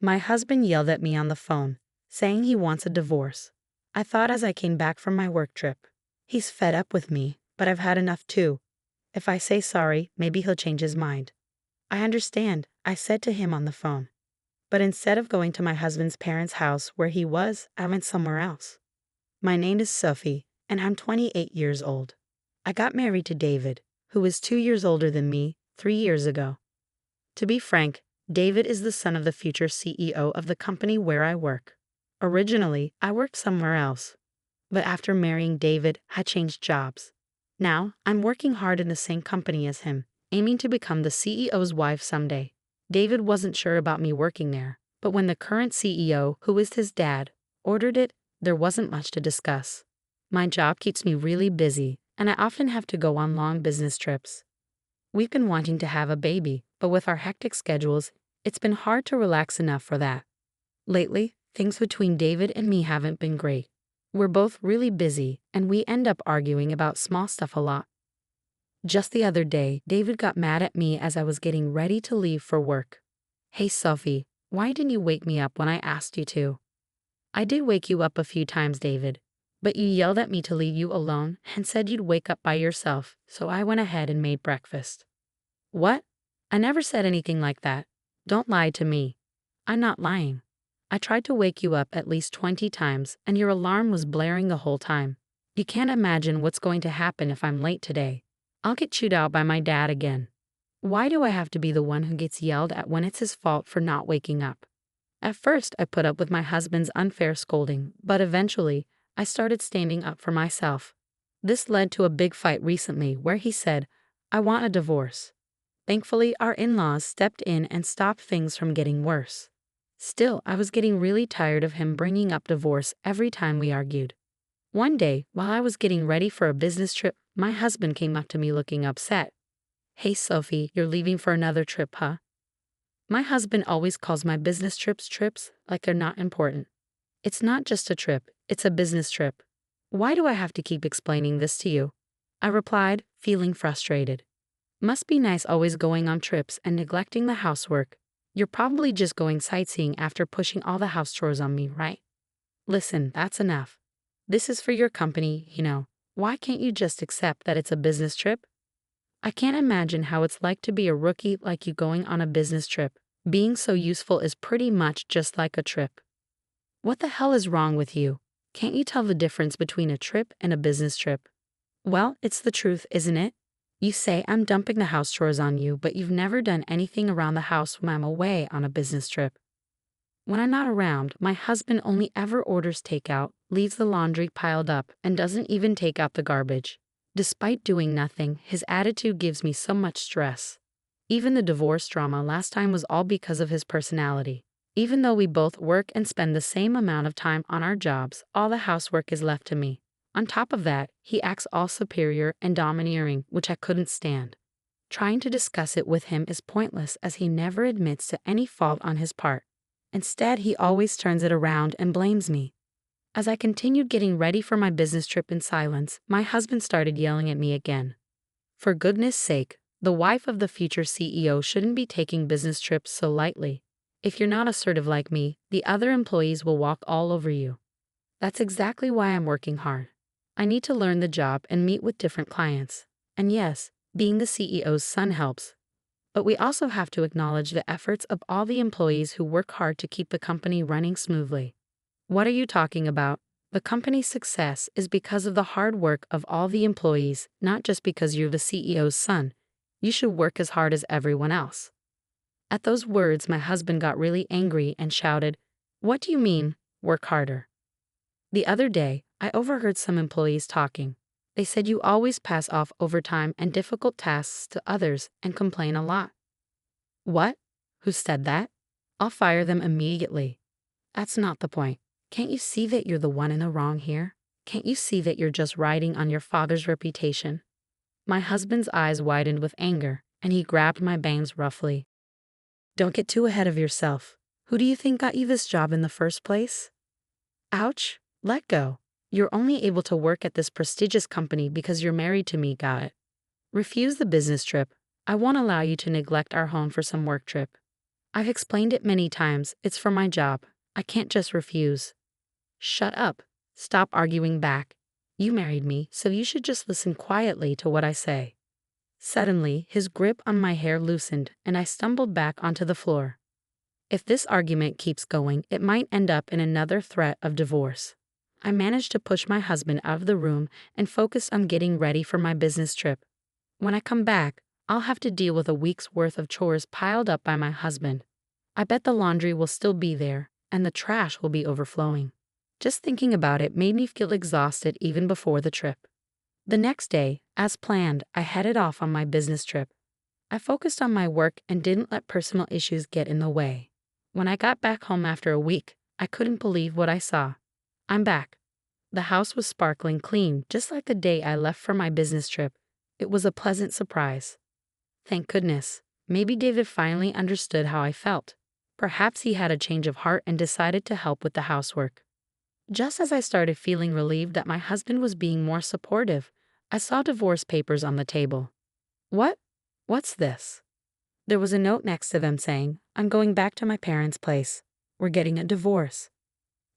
My husband yelled at me on the phone, saying he wants a divorce. I thought as I came back from my work trip. He's fed up with me, but I've had enough too. If I say sorry, maybe he'll change his mind. I understand, I said to him on the phone. But instead of going to my husband's parents' house where he was, I went somewhere else. My name is Sophie, and I'm 28 years old. I got married to David, who is 2 years older than me, 3 years ago. To be frank, David is the son of the future CEO of the company where I work. Originally, I worked somewhere else. But after marrying David, I changed jobs. Now, I'm working hard in the same company as him, aiming to become the CEO's wife someday. David wasn't sure about me working there, but when the current CEO, who is his dad, ordered it, there wasn't much to discuss. My job keeps me really busy, and I often have to go on long business trips. We've been wanting to have a baby, but with our hectic schedules, it's been hard to relax enough for that. Lately, things between David and me haven't been great. We're both really busy, and we end up arguing about small stuff a lot. Just the other day, David got mad at me as I was getting ready to leave for work. "Hey Sophie, why didn't you wake me up when I asked you to?" "I did wake you up a few times, David, but you yelled at me to leave you alone and said you'd wake up by yourself, so I went ahead and made breakfast." "What? I never said anything like that. Don't lie to me." "I'm not lying. I tried to wake you up at least 20 times, and your alarm was blaring the whole time. You can't imagine what's going to happen if I'm late today. I'll get chewed out by my dad again. Why do I have to be the one who gets yelled at when it's his fault for not waking up?" At first, I put up with my husband's unfair scolding, but eventually, I started standing up for myself. This led to a big fight recently where he said, "I want a divorce." Thankfully, our in-laws stepped in and stopped things from getting worse. Still, I was getting really tired of him bringing up divorce every time we argued. One day, while I was getting ready for a business trip, my husband came up to me looking upset. "Hey Sophie, you're leaving for another trip, huh?" My husband always calls my business trips like they're not important. It's not just a trip, it's a business trip. "Why do I have to keep explaining this to you?" I replied, feeling frustrated. "Must be nice always going on trips and neglecting the housework. You're probably just going sightseeing after pushing all the house chores on me, right?" "Listen, that's enough. This is for your company, you know. Why can't you just accept that it's a business trip?" I can't imagine how it's like to be a rookie like you going on a business trip. Being so useful is pretty much just like a trip. "What the hell is wrong with you? Can't you tell the difference between a trip and a business trip?" "Well, it's the truth, isn't it? You say I'm dumping the house chores on you, but you've never done anything around the house when I'm away on a business trip. When I'm not around, my husband only ever orders takeout, leaves the laundry piled up, and doesn't even take out the garbage. Despite doing nothing, his attitude gives me so much stress. Even the divorce drama last time was all because of his personality. Even though we both work and spend the same amount of time on our jobs, all the housework is left to me. On top of that, he acts all superior and domineering, which I couldn't stand. Trying to discuss it with him is pointless as he never admits to any fault on his part. Instead, he always turns it around and blames me. As I continued getting ready for my business trip in silence, my husband started yelling at me again. For goodness sake, the wife of the future CEO shouldn't be taking business trips so lightly. If you're not assertive like me, the other employees will walk all over you. That's exactly why I'm working hard. I need to learn the job and meet with different clients. And yes, being the CEO's son helps. But we also have to acknowledge the efforts of all the employees who work hard to keep the company running smoothly. What are you talking about? The company's success is because of the hard work of all the employees, not just because you're the CEO's son. You should work as hard as everyone else. At those words, my husband got really angry and shouted, "What do you mean, work harder?" The other day, I overheard some employees talking. They said you always pass off overtime and difficult tasks to others and complain a lot. What? Who said that? I'll fire them immediately. That's not the point. Can't you see that you're the one in the wrong here? Can't you see that you're just riding on your father's reputation? My husband's eyes widened with anger, and he grabbed my bangs roughly. "Don't get too ahead of yourself. Who do you think got you this job in the first place?" Ouch, let go. You're only able to work at this prestigious company because you're married to me, got it? Refuse the business trip. I won't allow you to neglect our home for some work trip. I've explained it many times. It's for my job. I can't just refuse. Shut up. Stop arguing back. You married me, so you should just listen quietly to what I say. Suddenly, his grip on my hair loosened, and I stumbled back onto the floor. If this argument keeps going, it might end up in another threat of divorce. I managed to push my husband out of the room and focus on getting ready for my business trip. When I come back, I'll have to deal with a week's worth of chores piled up by my husband. I bet the laundry will still be there, and the trash will be overflowing. Just thinking about it made me feel exhausted even before the trip. The next day, as planned, I headed off on my business trip. I focused on my work and didn't let personal issues get in the way. When I got back home after a week, I couldn't believe what I saw. I'm back. The house was sparkling clean, just like the day I left for my business trip. It was a pleasant surprise. Thank goodness. Maybe David finally understood how I felt. Perhaps he had a change of heart and decided to help with the housework. Just as I started feeling relieved that my husband was being more supportive, I saw divorce papers on the table. What? What's this? There was a note next to them saying, "I'm going back to my parents' place. We're getting a divorce."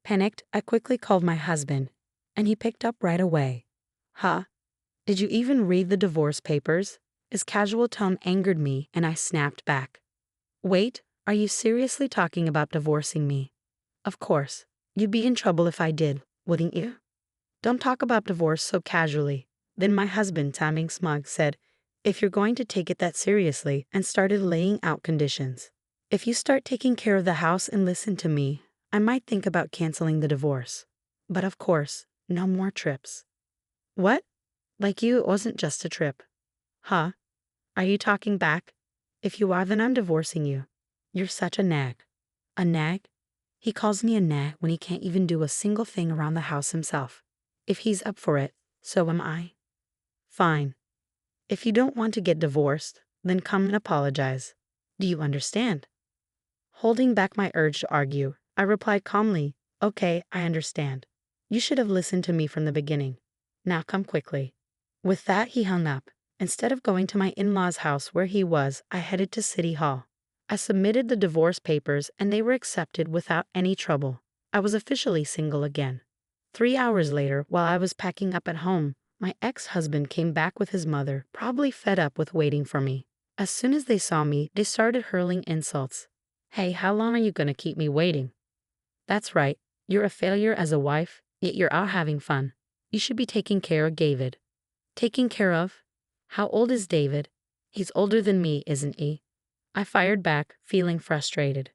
Panicked, I quickly called my husband, and he picked up right away. Huh? Did you even read the divorce papers? His casual tone angered me, and I snapped back. Wait, are you seriously talking about divorcing me? Of course. You'd be in trouble if I did, wouldn't you? Don't talk about divorce so casually. Then my husband, sounding smug, said, "If you're going to take it that seriously," and started laying out conditions. "If you start taking care of the house and listen to me, I might think about canceling the divorce. But of course, no more trips." What? Like you, it wasn't just a trip. Huh? Are you talking back? If you are, then I'm divorcing you. You're such a nag. A nag? He calls me a nag when he can't even do a single thing around the house himself. If he's up for it, so am I. Fine. If you don't want to get divorced, then come and apologize. Do you understand? Holding back my urge to argue, I replied calmly, "Okay, I understand. You should have listened to me from the beginning. Now come quickly." With that, he hung up. Instead of going to my in-laws' house where he was, I headed to City Hall. I submitted the divorce papers and they were accepted without any trouble. I was officially single again. 3 hours later, while I was packing up at home, my ex-husband came back with his mother, probably fed up with waiting for me. As soon as they saw me, they started hurling insults. "Hey, how long are you going to keep me waiting? That's right, you're a failure as a wife, yet you're out having fun. You should be taking care of David." Taking care of? How old is David? He's older than me, isn't he? I fired back, feeling frustrated.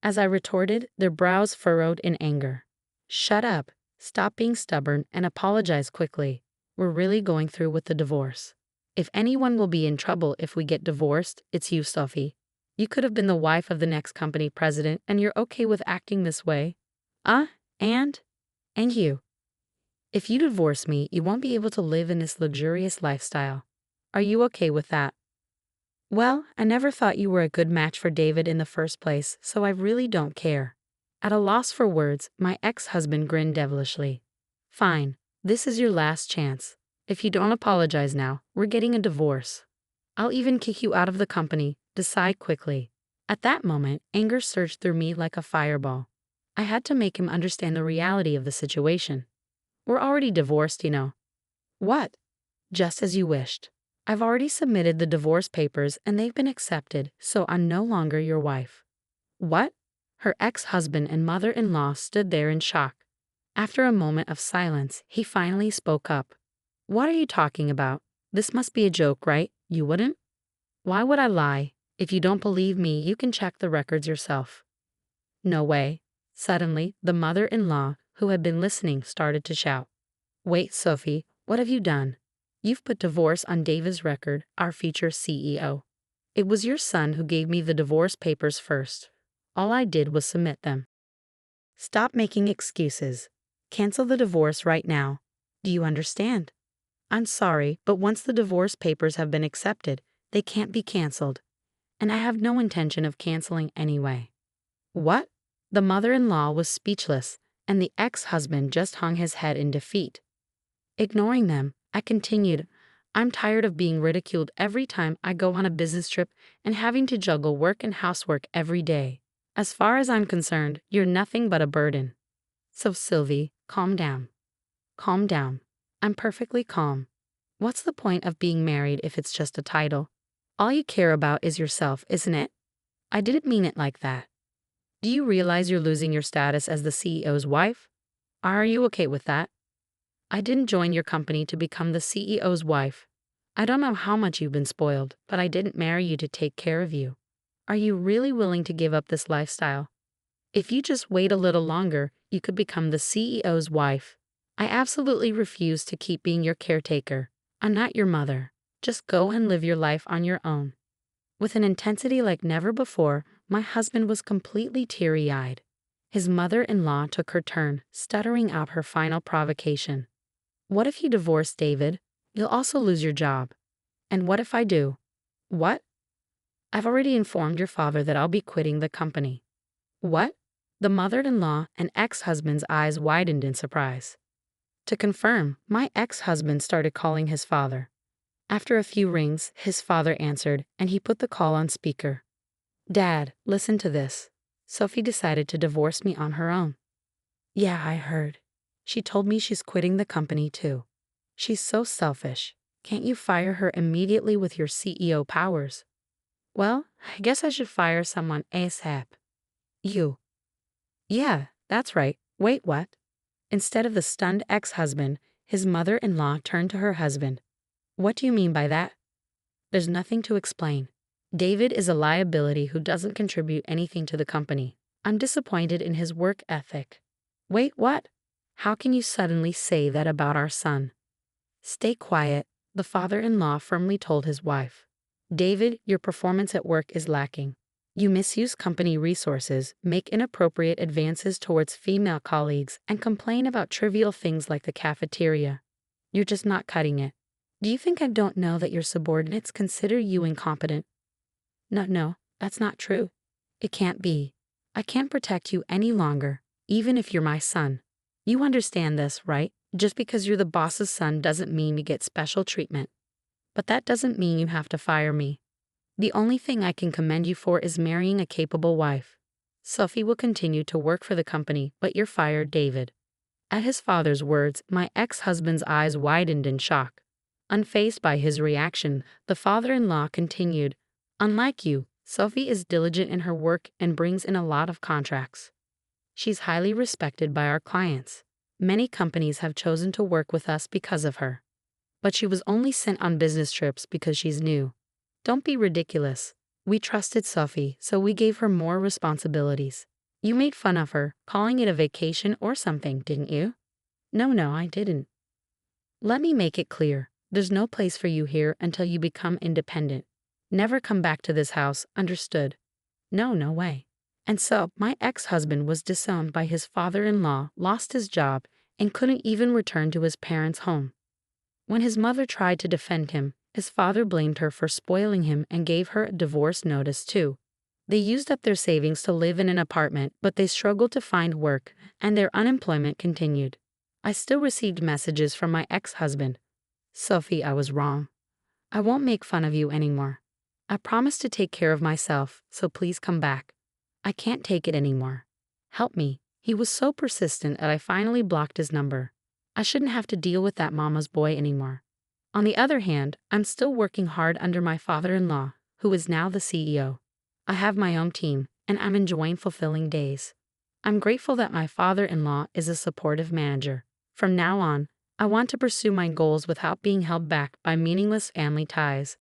As I retorted, their brows furrowed in anger. Shut up, stop being stubborn, and apologize quickly. We're really going through with the divorce. If anyone will be in trouble if we get divorced, it's you, Sophie. You could have been the wife of the next company president, and you're okay with acting this way? And you. If you divorce me, you won't be able to live in this luxurious lifestyle. Are you okay with that? Well, I never thought you were a good match for David in the first place, so I really don't care. At a loss for words, my ex-husband grinned devilishly. Fine, this is your last chance. If you don't apologize now, we're getting a divorce. I'll even kick you out of the company. Decide quickly. At that moment, anger surged through me like a fireball. I had to make him understand the reality of the situation. We're already divorced, you know. What? Just as you wished. I've already submitted the divorce papers and they've been accepted, so I'm no longer your wife. What? Her ex-husband and mother-in-law stood there in shock. After a moment of silence, he finally spoke up. What are you talking about? This must be a joke, right? You wouldn't? Why would I lie? If you don't believe me, you can check the records yourself. No way. Suddenly, the mother-in-law, who had been listening, started to shout. Wait, Sophie, what have you done? You've put divorce on David's record, our future CEO. It was your son who gave me the divorce papers first. All I did was submit them. Stop making excuses. Cancel the divorce right now. Do you understand? I'm sorry, but once the divorce papers have been accepted, they can't be canceled. And I have no intention of canceling anyway. What? The mother-in-law was speechless, and the ex-husband just hung his head in defeat. Ignoring them, I continued, I'm tired of being ridiculed every time I go on a business trip and having to juggle work and housework every day. As far as I'm concerned, you're nothing but a burden. So Sylvie, calm down. Calm down. I'm perfectly calm. What's the point of being married if it's just a title? All you care about is yourself, isn't it? I didn't mean it like that. Do you realize you're losing your status as the CEO's wife? Are you okay with that? I didn't join your company to become the CEO's wife. I don't know how much you've been spoiled, but I didn't marry you to take care of you. Are you really willing to give up this lifestyle? If you just wait a little longer, you could become the CEO's wife. I absolutely refuse to keep being your caretaker. I'm not your mother. Just go and live your life on your own. With an intensity like never before, my husband was completely teary-eyed. His mother-in-law took her turn, stuttering out her final provocation. What if you divorce David? You'll also lose your job. And what if I do? What? I've already informed your father that I'll be quitting the company. What? The mother-in-law and ex-husband's eyes widened in surprise. To confirm, my ex-husband started calling his father. After a few rings, his father answered, and he put the call on speaker. Dad, listen to this. Sophie decided to divorce me on her own. Yeah, I heard. She told me she's quitting the company too. She's so selfish. Can't you fire her immediately with your CEO powers? Well, I guess I should fire someone ASAP. You. Yeah, that's right. Wait, what? Instead of the stunned ex-husband, his mother-in-law turned to her husband. What do you mean by that? There's nothing to explain. David is a liability who doesn't contribute anything to the company. I'm disappointed in his work ethic. Wait, what? How can you suddenly say that about our son? Stay quiet, the father-in-law firmly told his wife. David, your performance at work is lacking. You misuse company resources, make inappropriate advances towards female colleagues, and complain about trivial things like the cafeteria. You're just not cutting it. Do you think I don't know that your subordinates consider you incompetent? No, that's not true. It can't be. I can't protect you any longer, even if you're my son. You understand this, right? Just because you're the boss's son doesn't mean you get special treatment. But that doesn't mean you have to fire me. The only thing I can commend you for is marrying a capable wife. Sophie will continue to work for the company, but you're fired, David. At his father's words, my ex-husband's eyes widened in shock. Unfazed by his reaction, the father-in-law continued, Unlike you, Sophie is diligent in her work and brings in a lot of contracts. She's highly respected by our clients. Many companies have chosen to work with us because of her. But she was only sent on business trips because she's new. Don't be ridiculous. We trusted Sophie, so we gave her more responsibilities. You made fun of her, calling it a vacation or something, didn't you? No, I didn't. Let me make it clear. There's no place for you here until you become independent. Never come back to this house, understood? No way. And so, my ex-husband was disowned by his father-in-law, lost his job, and couldn't even return to his parents' home. When his mother tried to defend him, his father blamed her for spoiling him and gave her a divorce notice too. They used up their savings to live in an apartment, but they struggled to find work, and their unemployment continued. I still received messages from my ex-husband. Sophie, I was wrong. I won't make fun of you anymore. I promise to take care of myself, so please come back. I can't take it anymore. Help me. He was so persistent that I finally blocked his number. I shouldn't have to deal with that mama's boy anymore. On the other hand, I'm still working hard under my father-in-law, who is now the CEO. I have my own team, and I'm enjoying fulfilling days. I'm grateful that my father-in-law is a supportive manager. From now on, I want to pursue my goals without being held back by meaningless family ties.